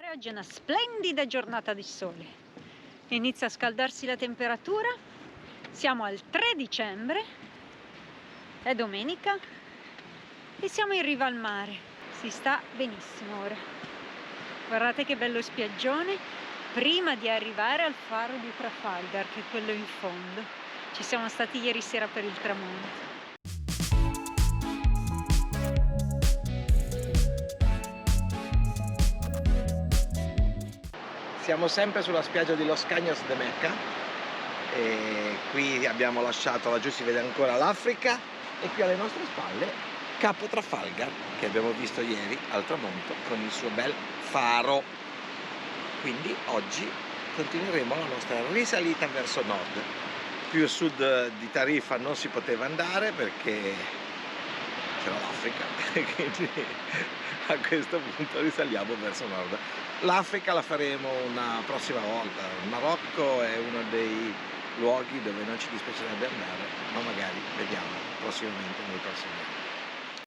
mare. Oggi è una splendida giornata di sole, inizia a scaldarsi la temperatura, siamo al 3 dicembre, è domenica e siamo in riva al mare, si sta benissimo ora. Guardate che bello spiaggione prima di arrivare al faro di Trafalgar, che è quello in fondo. Ci siamo stati ieri sera per il tramonto. Siamo sempre sulla spiaggia di Los Caños de Mecca e qui abbiamo lasciato, laggiù si vede ancora l'Africa e qui alle nostre spalle Capo Trafalgar, che abbiamo visto ieri al tramonto con il suo bel faro. Quindi oggi continueremo la nostra risalita verso nord. Più a sud di Tarifa non si poteva andare perché c'era l'Africa, quindi a questo punto risaliamo verso nord. L'Africa la faremo una prossima volta. Il Marocco è uno dei luoghi dove non ci dispiacerebbe andare, ma magari vediamo prossimamente nei prossimi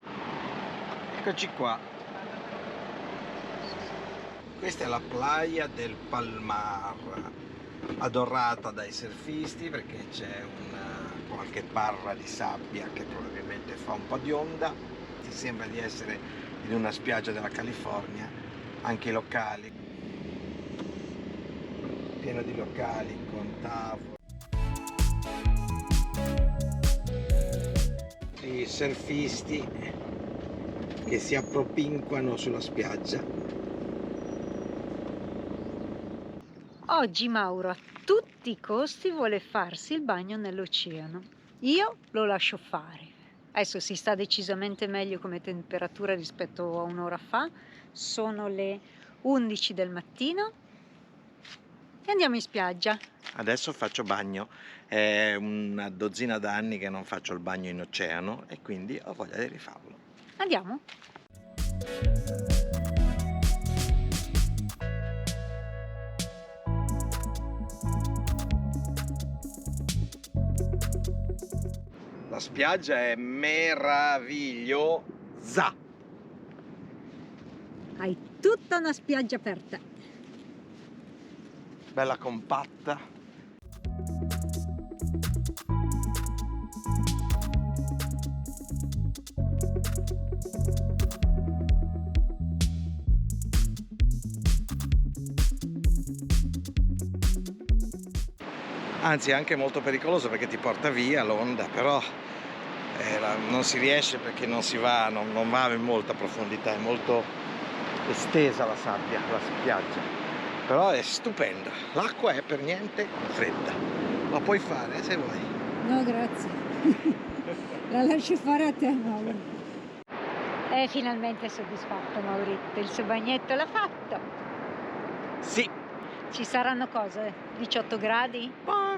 anni. Eccoci qua. Questa è la playa del Palmar, adorata dai surfisti perché c'è qualche barra di sabbia che probabilmente fa un po' di onda. Ti sembra di essere in una spiaggia della California, anche i locali, pieno di locali con tavoli, i surfisti che si appropinquano sulla spiaggia. Oggi Mauro a tutti i costi vuole farsi il bagno nell'oceano. Io lo lascio fare. Adesso si sta decisamente meglio come temperatura rispetto a un'ora fa. Sono le 11 del mattino e andiamo in spiaggia. Adesso faccio bagno, è una dozzina d'anni che non faccio il bagno in oceano e quindi ho voglia di rifarlo. Andiamo? La spiaggia è meravigliosa. Hai tutta una spiaggia per te. Bella compatta. Anzi è anche molto pericoloso perché ti porta via l'onda, però non si riesce perché non va in molta profondità, è molto estesa la sabbia, la spiaggia, però è stupenda, l'acqua è per niente fredda, la puoi fare se vuoi. No, grazie. La lascio fare a te, Mauro. È finalmente soddisfatto Maurizio, il suo bagnetto l'ha fatto. Sì. Ci saranno cose? 18 gradi? Ma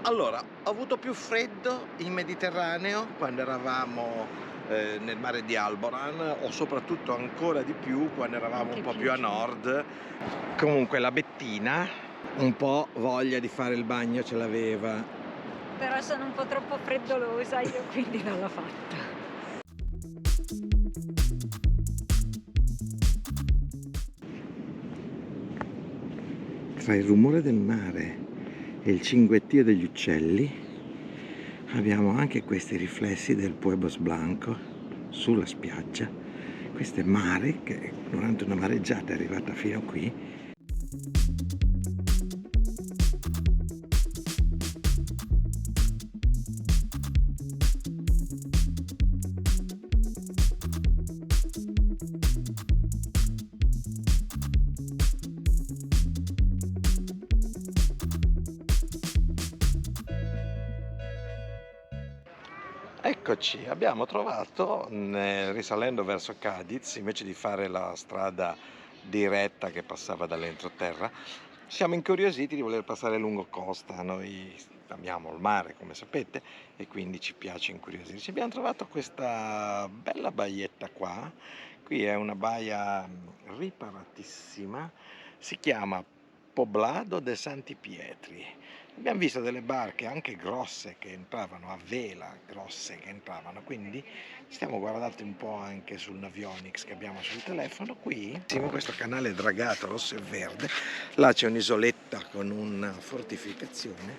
allora, ho avuto più freddo in Mediterraneo quando eravamo nel mare di Alboran, o soprattutto ancora di più quando eravamo Anche un po' più più a giù. nord. Comunque la Bettina un po' voglia di fare il bagno ce l'aveva. Però sono un po' troppo freddolosa io, quindi non l'ho fatta. Tra il rumore del mare e il cinguettio degli uccelli abbiamo anche questi riflessi del Pueblos Blanco sulla spiaggia. Questo è mare che durante una mareggiata è arrivata fino qui. Eccoci, abbiamo trovato, risalendo verso Cadiz, invece di fare la strada diretta che passava dall'entroterra, siamo incuriositi di voler passare lungo costa. Noi amiamo il mare, come sapete, e quindi ci piace incuriosirci. Abbiamo trovato questa bella baietta qua, qui è una baia riparatissima, si chiama Poblado de Santi Pietri. Abbiamo visto delle barche anche grosse che entravano, a vela grosse che entravano, quindi stiamo guardando un po' anche sul Navionics che abbiamo sul telefono. Qui, in questo canale dragato rosso e verde, là c'è un'isoletta con una fortificazione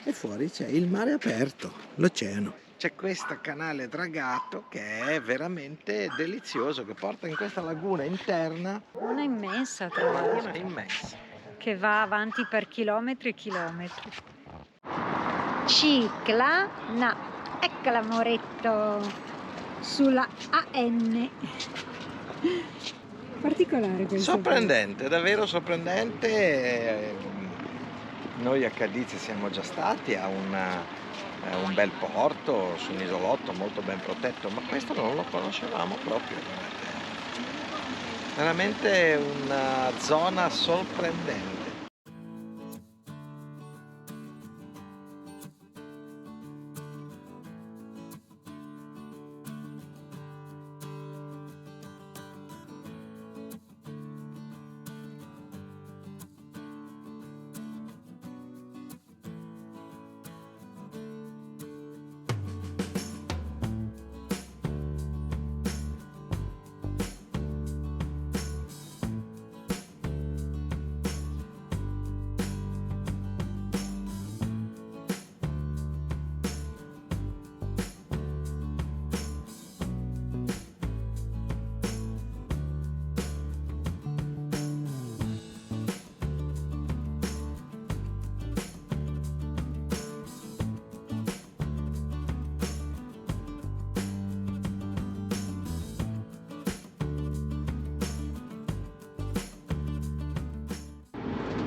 e fuori c'è il mare aperto, l'oceano. C'è questo canale dragato che è veramente delizioso, che porta in questa laguna interna. Una immensa, tra l'altro. Laguna immensa. Che va avanti per chilometri e chilometri. Ciclana, ecco l'amoretto sulla AN. Particolare questo. Sorprendente, davvero sorprendente. Noi a Cadiz siamo già stati a un bel porto su un isolotto molto ben protetto, ma questo non lo conoscevamo proprio. Veramente una zona sorprendente.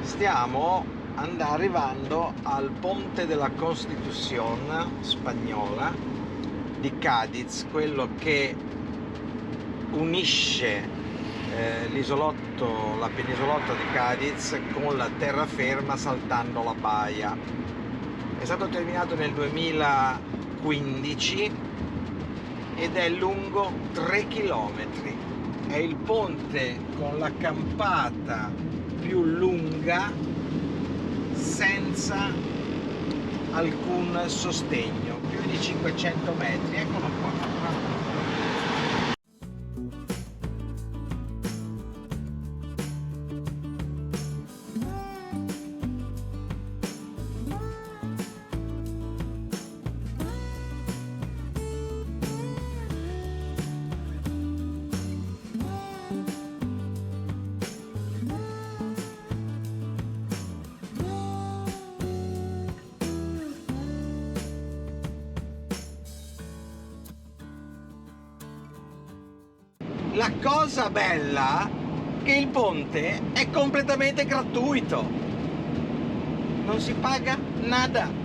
Stiamo arrivando al ponte della Constitución spagnola di Cadiz, quello che unisce l'isolotto, la penisolotta di Cadiz con la terraferma saltando la baia. È stato terminato nel 2015 ed è lungo 3 km. È il ponte con la campata più lunga senza alcun sostegno, più di 500 metri. Eccolo qua. La cosa bella è che il ponte è completamente gratuito, non si paga nada.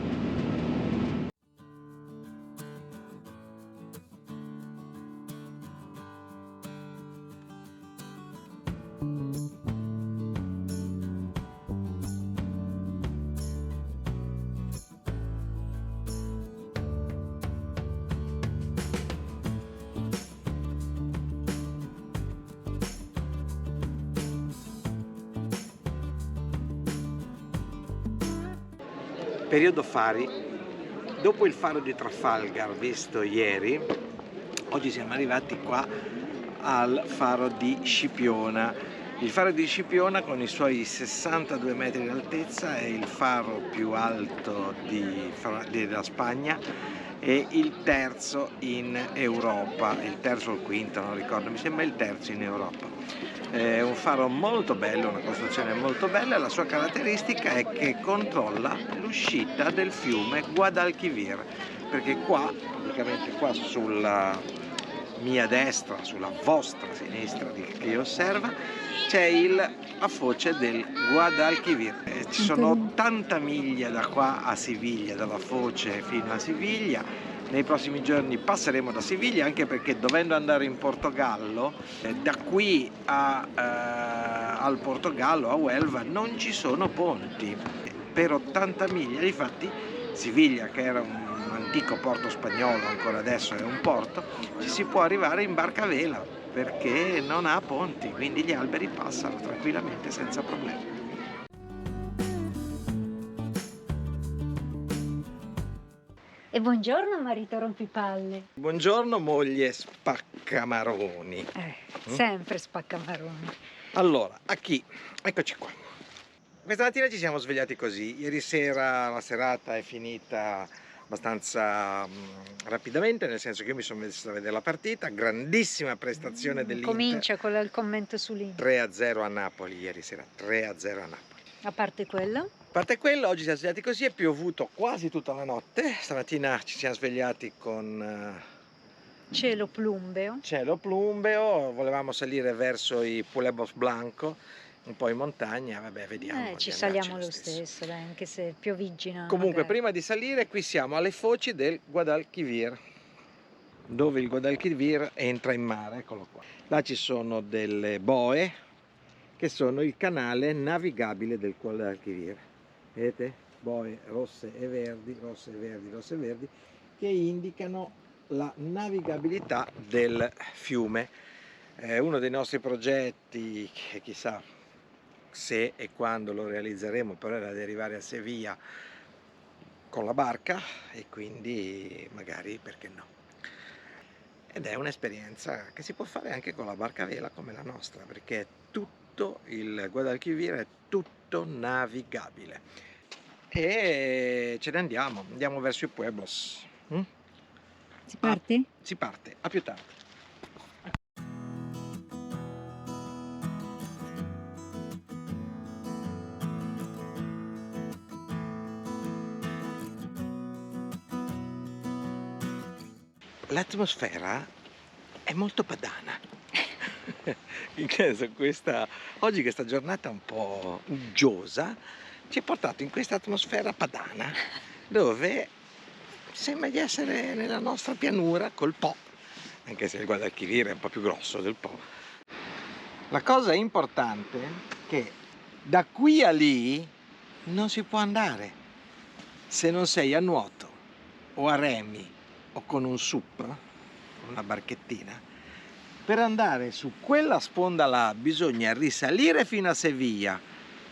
Periodo fari. Dopo il faro di Trafalgar visto ieri, oggi siamo arrivati qua al faro di Scipiona. Il faro di Scipiona, con i suoi 62 metri di altezza, è il faro più alto della Spagna e il terzo in Europa, il terzo o il quinto, non ricordo, mi sembra il terzo in Europa. È un faro molto bello, una costruzione molto bella, e la sua caratteristica è che controlla l'uscita del fiume Guadalquivir, perché qua, praticamente qua sulla mia destra, sulla vostra sinistra che io osserva, c'è la foce del Guadalquivir. Ci sono 80 miglia da qua a Siviglia, dalla foce fino a Siviglia. Nei prossimi giorni passeremo da Siviglia, anche perché dovendo andare in Portogallo, da qui al Portogallo, a Huelva, non ci sono ponti per 80 miglia. Difatti Siviglia, che era un antico porto spagnolo, ancora adesso è un porto, ci si può arrivare in barca a vela perché non ha ponti, quindi gli alberi passano tranquillamente senza problemi. E buongiorno marito rompipalle. Buongiorno moglie spaccamaroni. Sempre spaccamaroni. Allora, a chi? Eccoci qua. Questa mattina ci siamo svegliati così. Ieri sera la serata è finita abbastanza rapidamente, nel senso che io mi sono messo a vedere la partita, grandissima prestazione dell'Inter. Comincia con il commento sull'Inter. 3-0 a Napoli ieri sera, 3-0 a Napoli. A parte quello? A parte quello, oggi siamo svegliati così, è piovuto quasi tutta la notte. Stamattina ci siamo svegliati con cielo plumbeo. Cielo plumbeo, volevamo salire verso i Pueblos Blanco, un po' in montagna, vabbè, vediamo. Ci saliamo lo stesso, dai, anche se pioviggina. Comunque, magari. prima di salire, qui siamo alle foci del Guadalquivir, dove il Guadalquivir entra in mare, eccolo qua. Là ci sono delle boe, che sono il canale navigabile del Guadalquivir. Vedete? Boe rosse e verdi, rosse e verdi, rosse e verdi, che indicano la navigabilità del fiume. Uno dei nostri progetti, che chissà se e quando lo realizzeremo, però era di arrivare a Sevilla con la barca, e quindi magari perché no. Ed è un'esperienza che si può fare anche con la barca a vela come la nostra, perché tutto il Guadalquivir è tutto navigabile. E ce ne andiamo verso i Pueblos. Si parte? Si parte, a più tardi. L'atmosfera è molto padana. Oggi questa giornata un po' uggiosa ci ha portato in questa atmosfera padana, dove sembra di essere nella nostra pianura col Po, anche se il Guadalquivir è un po' più grosso del Po. La cosa importante è che da qui a lì non si può andare se non sei a nuoto o a remi o con un SUP, una barchettina. Per andare su quella sponda là bisogna risalire fino a Sevilla,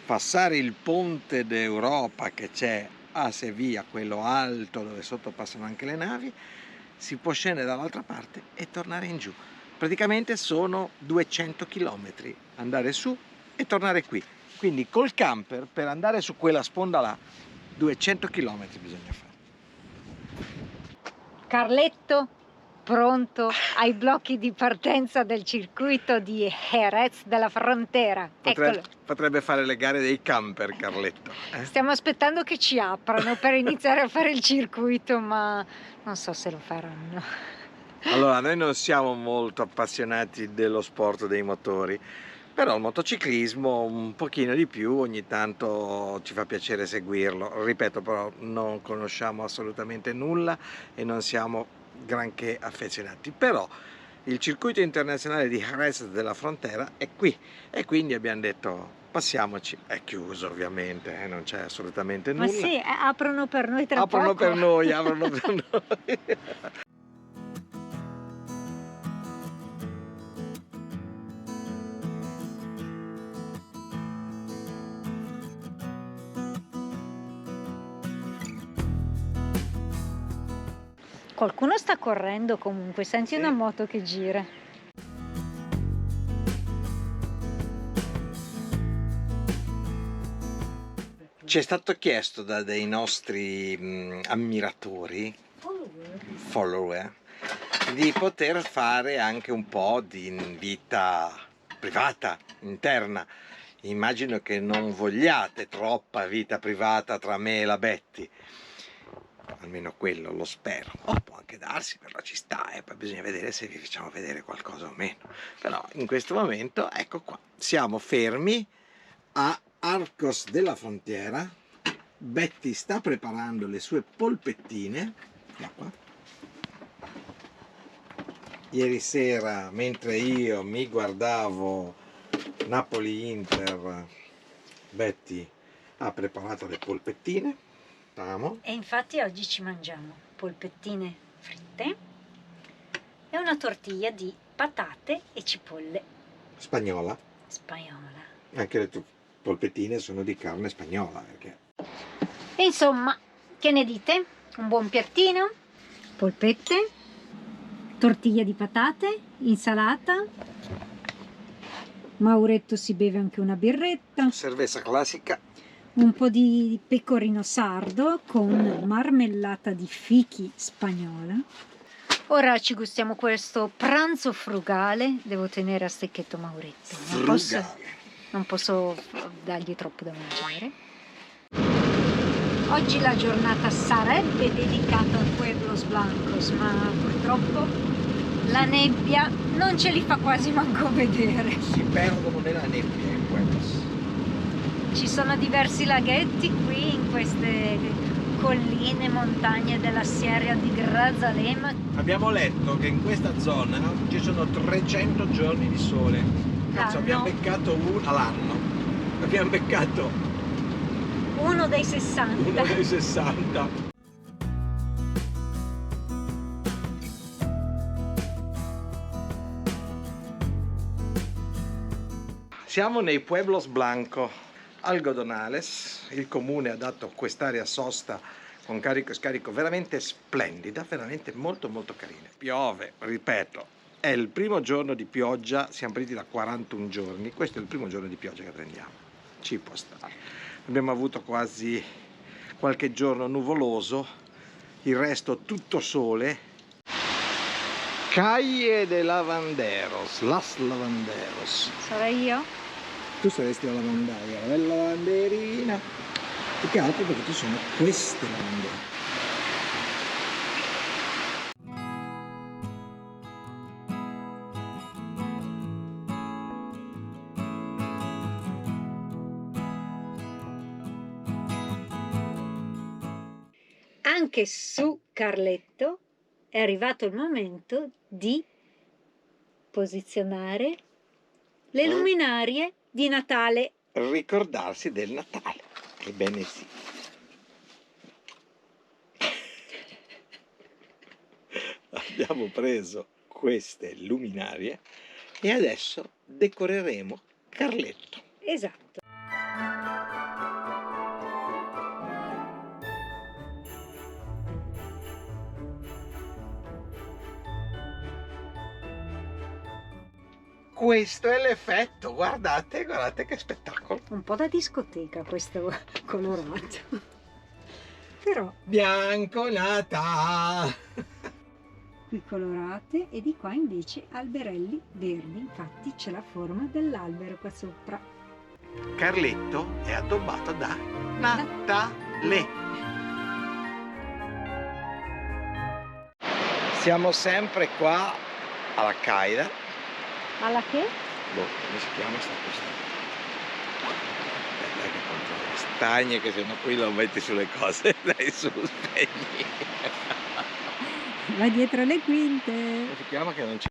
passare il ponte d'Europa che c'è a Sevilla, quello alto dove sotto passano anche le navi, si può scendere dall'altra parte e tornare in giù. Praticamente sono 200 km andare su e tornare qui. Quindi col camper per andare su quella sponda là 200 km bisogna fare. Carletto pronto ai blocchi di partenza del circuito di Jerez della Frontera. Eccolo. Potrebbe fare le gare dei camper, Carletto. Stiamo aspettando che ci aprano per iniziare a fare il circuito, ma non so se lo faranno. Allora, noi non siamo molto appassionati dello sport dei motori, però il motociclismo un pochino di più, ogni tanto ci fa piacere seguirlo. Ripeto, però non conosciamo assolutamente nulla e non siamo granché affezionati, però il circuito internazionale di Jerez della Frontera è qui e quindi abbiamo detto passiamoci. È chiuso ovviamente, non c'è assolutamente nulla. Ma sì, aprono per noi tra aprono poco. per noi, aprono per noi. Qualcuno sta correndo comunque, senti Sì. una moto che gira. Ci è stato chiesto da dei nostri ammiratori, follower, di poter fare anche un po' di vita privata, interna. Immagino che non vogliate troppa vita privata tra me e la Betty. Almeno quello lo spero. Può anche darsi, però ci sta, poi bisogna vedere se vi facciamo vedere qualcosa o meno. Però in questo momento, ecco qua, siamo fermi a Arcos de la Frontera. Betty sta preparando le sue polpettine. Qua. Ieri sera, mentre io mi guardavo Napoli-Inter, Betty ha preparato le polpettine. E infatti oggi ci mangiamo polpettine fritte e una tortiglia di patate e cipolle. Spagnola. Spagnola. Anche le polpettine sono di carne spagnola. Perché... E insomma, che ne dite? un buon piattino, polpette, tortiglia di patate, insalata. Mauretto si beve anche una birretta, Cerveza classica. un po' di pecorino sardo con marmellata di fichi spagnola. Ora ci gustiamo questo pranzo frugale. Devo tenere a stecchetto Mauretto, non posso dargli troppo da mangiare. Oggi la giornata sarebbe dedicata al Pueblos Blancos, ma purtroppo la nebbia non ce li fa quasi manco vedere. Si perdono nella nebbia in Pueblos. Ci sono diversi laghetti qui in queste colline, montagne della Sierra di Grazalema. Abbiamo letto che in questa zona ci sono 300 giorni di sole. Cazzo, abbiamo beccato uno all'anno. Abbiamo beccato Uno dei 60. uno dei 60. Siamo nei Pueblos Blanco, Algodonales. Il comune ha dato quest'area sosta con carico e scarico veramente splendida, veramente molto molto carina. Piove, ripeto, è il primo giorno di pioggia, siamo partiti da 41 giorni, questo è il primo giorno di pioggia che prendiamo, ci può stare. Abbiamo avuto quasi qualche giorno nuvoloso, il resto tutto sole. Calle de Lavanderos, Las Lavanderos. Sarei io? Tu saresti la lavandaia, la bella lavanderina. Più che altro perché ci sono queste lavandere. Anche su Carletto è arrivato il momento di posizionare le luminarie di Natale. Ricordarsi del Natale. Ebbene sì. Abbiamo preso queste luminarie e adesso decoreremo Carletto. Esatto. Questo è l'effetto, guardate, guardate che spettacolo. Un po' da discoteca questo colorato. Però Bianconata! qui colorate e di qua invece alberelli verdi, infatti c'è la forma dell'albero qua sopra. Carletto è addobbato da Natale. Siamo sempre qua alla Caida. Alla che? Boh, come si chiama sta cosa? Dai che controllo le stagne, che se no qui lo metti sulle cose. Dai su, spegni. Va dietro le quinte. Come si chiama che non c'è?